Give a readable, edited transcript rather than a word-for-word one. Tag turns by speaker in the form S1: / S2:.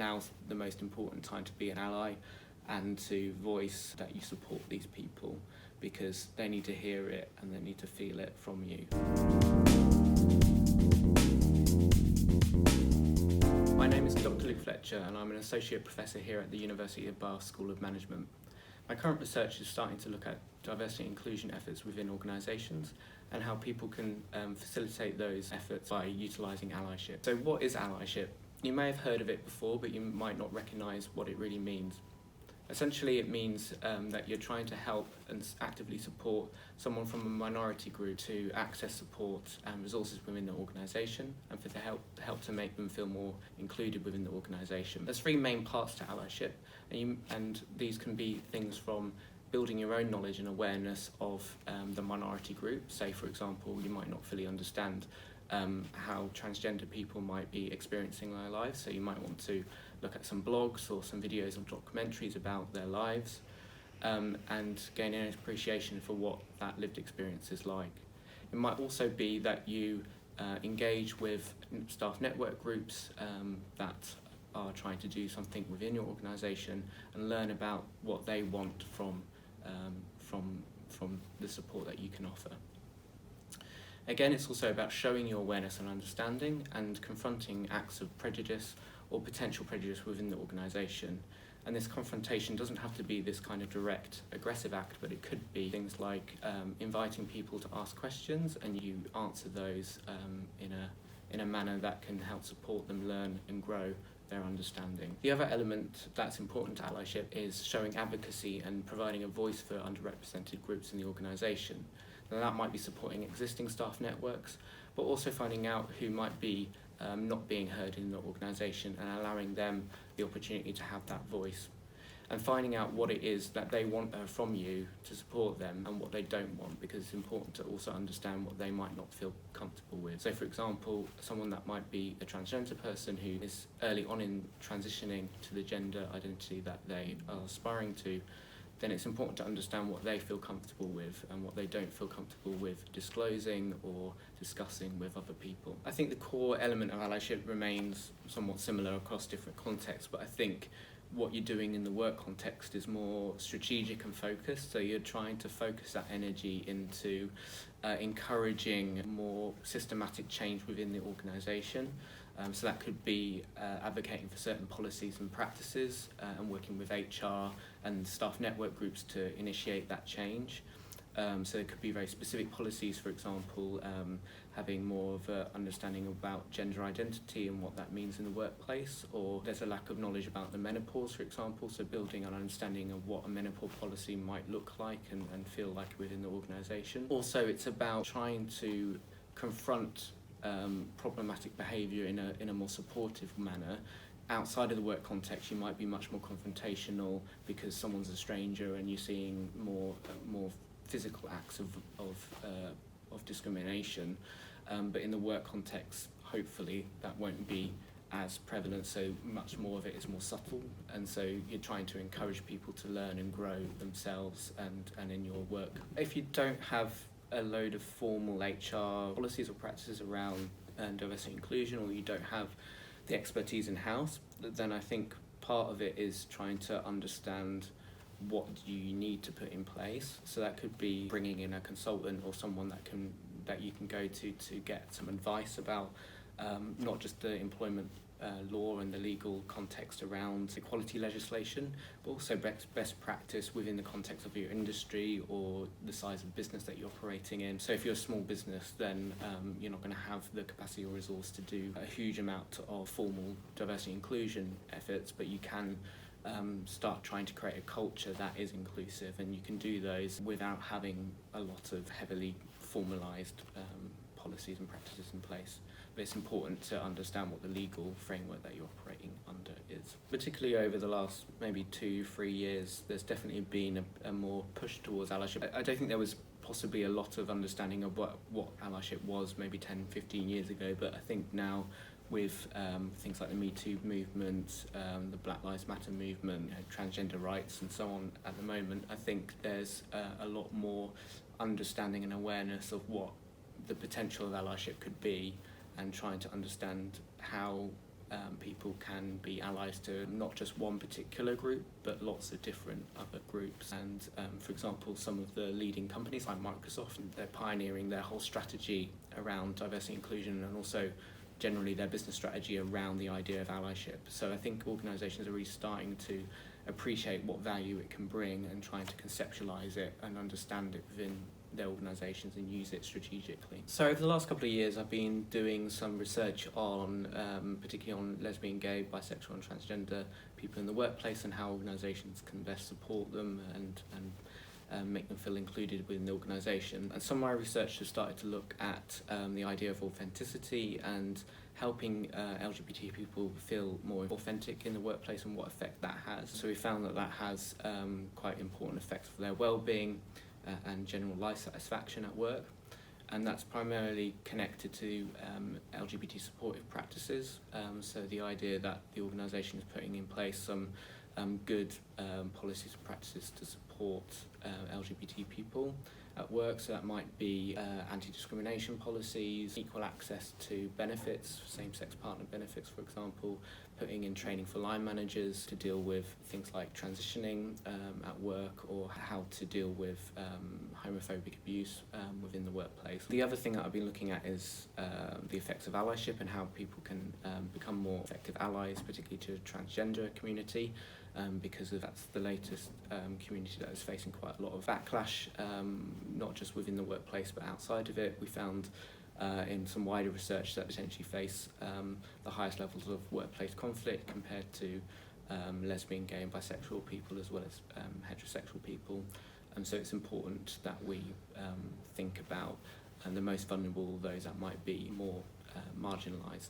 S1: now's the most important time to be an ally and to voice that you support these people, because they need to hear it and they need to feel it from you. My name is Dr Luke Fletcher and I'm an Associate Professor here at the University of Bath School of Management. My current research is starting to look at diversity and inclusion efforts within organisations and how people can facilitate those efforts by utilising allyship. So what is allyship? You may have heard of it before, but you might not recognise what it really means. Essentially, it means that you're trying to help and actively support someone from a minority group to access support and resources within the organisation, and for the help to make them feel more included within the organisation. There's three main parts to allyship, and these can be things from building your own knowledge and awareness of the minority group. Say, for example, you might not fully understand how transgender people might be experiencing their lives, so you might want to look at some blogs or some videos or documentaries about their lives and gain an appreciation for what that lived experience is like. It might also be that you engage with staff network groups that are trying to do something within your organisation and learn about what they want from the support that you can offer. Again, it's also about showing your awareness and understanding and confronting acts of prejudice or potential prejudice within the organisation. And this confrontation doesn't have to be this kind of direct, aggressive act, but it could be things like inviting people to ask questions and you answer those in a manner that can help support them learn and grow their understanding. The other element that's important to allyship is showing advocacy and providing a voice for underrepresented groups in the organisation. Now that might be supporting existing staff networks, but also finding out who might be not being heard in the organisation and allowing them the opportunity to have that voice. And finding out what it is that they want from you to support them and what they don't want, because it's important to also understand what they might not feel comfortable with. So for example, someone that might be a transgender person who is early on in transitioning to the gender identity that they are aspiring to, then it's important to understand what they feel comfortable with and what they don't feel comfortable with disclosing or discussing with other people. I think the core element of allyship remains somewhat similar across different contexts, but I think what you're doing in the work context is more strategic and focused, so you're trying to focus that energy into encouraging more systematic change within the organisation. So that could be advocating for certain policies and practices and working with HR and staff network groups to initiate that change. So it could be very specific policies, for example, having more of an understanding about gender identity and what that means in the workplace, or there's a lack of knowledge about the menopause, for example, so building an understanding of what a menopause policy might look like and feel like within the organisation. Also, it's about trying to confront problematic behaviour in a more supportive manner. Outside of the work context, you might be much more confrontational because someone's a stranger and you're seeing more physical acts of discrimination. But in the work context, hopefully that won't be as prevalent, so much more of it is more subtle, and so you're trying to encourage people to learn and grow themselves and in your work. If you don't have a load of formal HR policies or practices around diversity and inclusion, or you don't have the expertise in-house, then I think part of it is trying to understand what you need to put in place. So that could be bringing in a consultant or someone that you can go to get some advice about not just the employment law and the legal context around equality legislation, but also best practice within the context of your industry or the size of business that you're operating in. So if you're a small business, then you're not going to have the capacity or resource to do a huge amount of formal diversity inclusion efforts, but you can start trying to create a culture that is inclusive, and you can do those without having a lot of heavily formalised policies and practices in place. But it's important to understand what the legal framework that you're operating under is. Particularly over the last maybe 2-3 years, there's definitely been a more push towards allyship. I don't think there was possibly a lot of understanding of what allyship was maybe 10-15 years ago, but I think now with things like the Me Too movement, the Black Lives Matter movement, transgender rights and so on at the moment, I think there's a lot more understanding and awareness of what the potential of allyship could be, and trying to understand how people can be allies to not just one particular group, but lots of different other groups. And for example, some of the leading companies like Microsoft, they're pioneering their whole strategy around diversity and inclusion, and also generally their business strategy around the idea of allyship. So I think organisations are really starting to appreciate what value it can bring and trying to conceptualise it and understand it within their organisations and use it strategically. So over the last couple of years I've been doing some research on particularly on lesbian, gay, bisexual and transgender people in the workplace and how organisations can best support them and make them feel included within the organisation. And some of my research has started to look at the idea of authenticity and helping LGBT people feel more authentic in the workplace and what effect that has. So we found that that has quite important effects for their well-being and general life satisfaction at work. And that's primarily connected to LGBT supportive practices. So the idea that the organisation is putting in place some good policies and practices to support LGBT people at work. So that might be anti-discrimination policies, equal access to benefits, same-sex partner benefits, for example, putting in training for line managers to deal with things like transitioning at work, or how to deal with homophobic abuse within the workplace. The other thing that I've been looking at is the effects of allyship and how people can become more effective allies, particularly to the transgender community, because that's the latest community that is facing quite a lot of backlash, not just within the workplace but outside of it. We found in some wider research that potentially face the highest levels of workplace conflict compared to lesbian, gay and bisexual people, as well as heterosexual people. So it's important that we think about the most vulnerable, those that might be more marginalised.